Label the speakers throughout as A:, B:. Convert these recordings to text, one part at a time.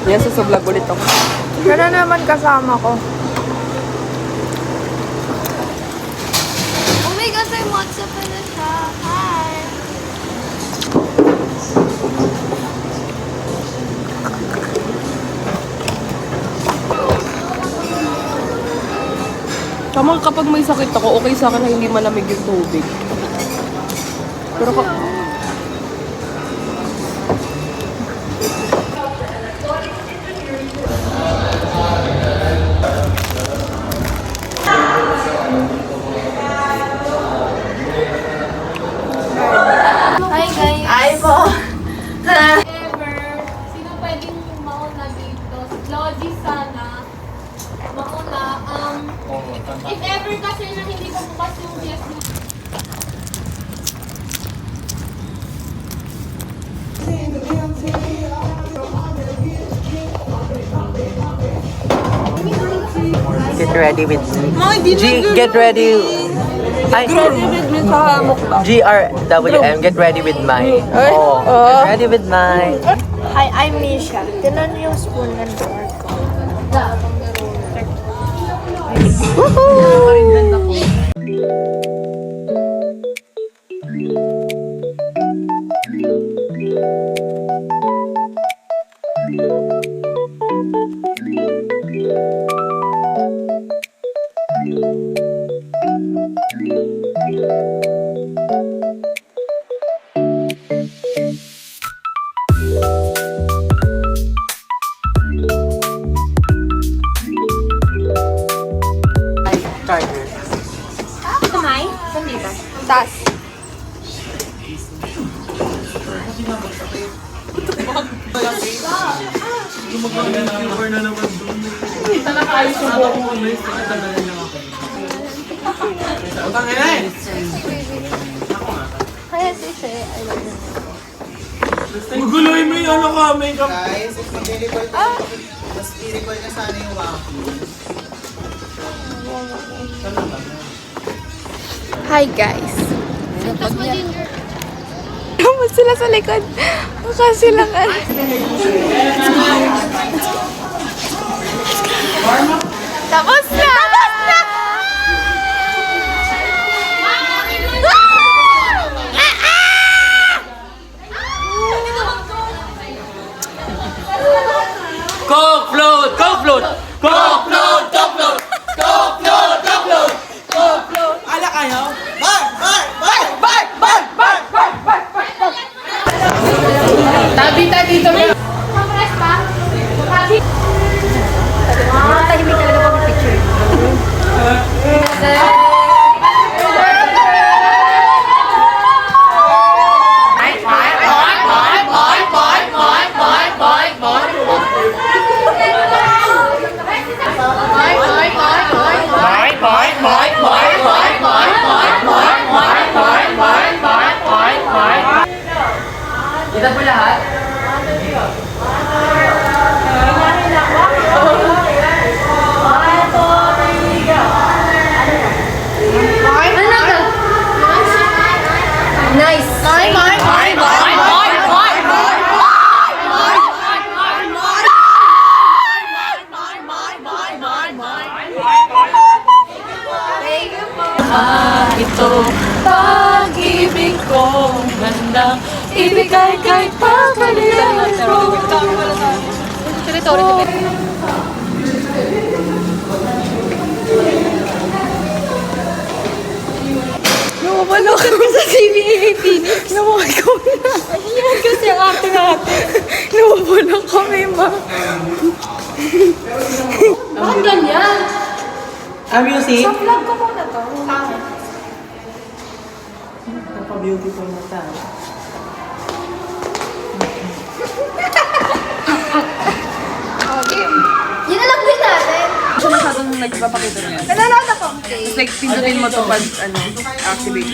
A: Yan, susublog ulit ako.
B: Pero naman kasama ko.
C: Oh my God, may WhatsApp na siya. Hi!
A: Tama, kapag may sakit ako, okay sa akin na hindi malamig yung tubig. Pero
C: Hi guys!
B: Ay po!
C: Ever, sino pwedeng mauna dito? Lodi sana. Mauna. If ever kasi na hindi pa bukas yung GSU.
D: Get ready with me. Get ready. Ay, GRWM, get ready with mine. Oh, get ready with mine.
B: Hi, I'm Misha. Tinan niyo yung spoon ng door ko.
D: Charger.
C: Kamay? Saan dito?
B: Tas.
C: Kaya si She, I love you.
E: Maguloy mo yung ano ka, makeup.
F: Guys, if mag-record ko, mas i-record na sana yung
B: Hi guys.
C: Tapos mo ginger.
B: Naman sila sa likod. Mukha silang Tapos na! Tapos na!
D: Coke float! Coke float! Coke float! Coke float! Coke float! Coke float! Coke float!
E: Ala kayo?
A: tabi dito.
C: Congress pa? Happy?
B: Tahimik talaga pag picture.
D: Kita po lahat?
B: Nice!
A: Ito, pag-ibig kong handang ibigay kahit pagkalilang.
B: Nawawala kami sa CBA Phoenix. Nawawala kami na. Ayan kasi ang ate natin. Nawawala kami, ma.
C: Bakit ganyan?
D: Music?
C: Sa vlog ko muna to.
D: Napaka-beautiful na tayo.
C: Yun na lang din natin.
A: Siya masyadong nagpapakita na yan.
B: Nanonood ako.
A: It's like, pindutin mo to pag, activate.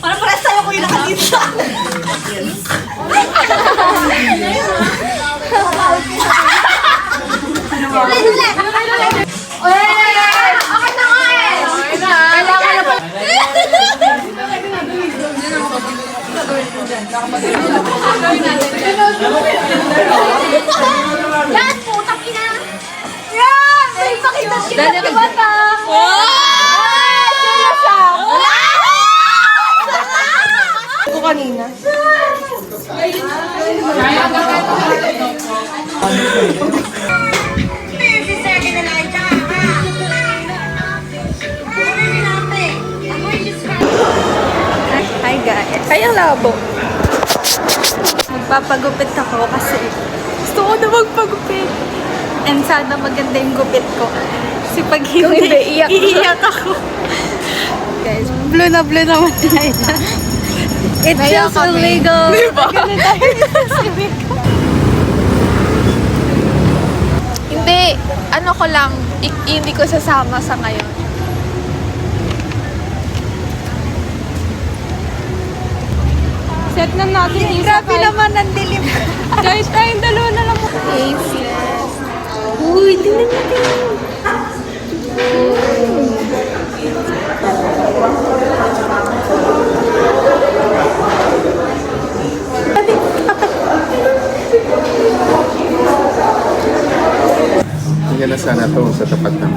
B: Parang pares tayo ko yung nakadito.
C: Okay na nga eh! Kailangan na pala. Yan!
B: Dali ka ba?
A: Ako kanina.
B: Hi guys. Ay, ang labo. Magpapagupit ako kasi gusto ko na magpagupit. And sana maganda yung gupit ko. Kasi pag hindi, iiyak ako. Guys, blue na naman tayo. It's just illegal. Diba?
G: Hindi, ano ko lang, hindi ko sasama sa ngayon.
A: Set na natin yung
B: Grabe naman ang dilim.
A: Guys, tayong dalawa na lang.
B: Uy, tingnan natin.
H: Tingnan na sana to sa tapat ng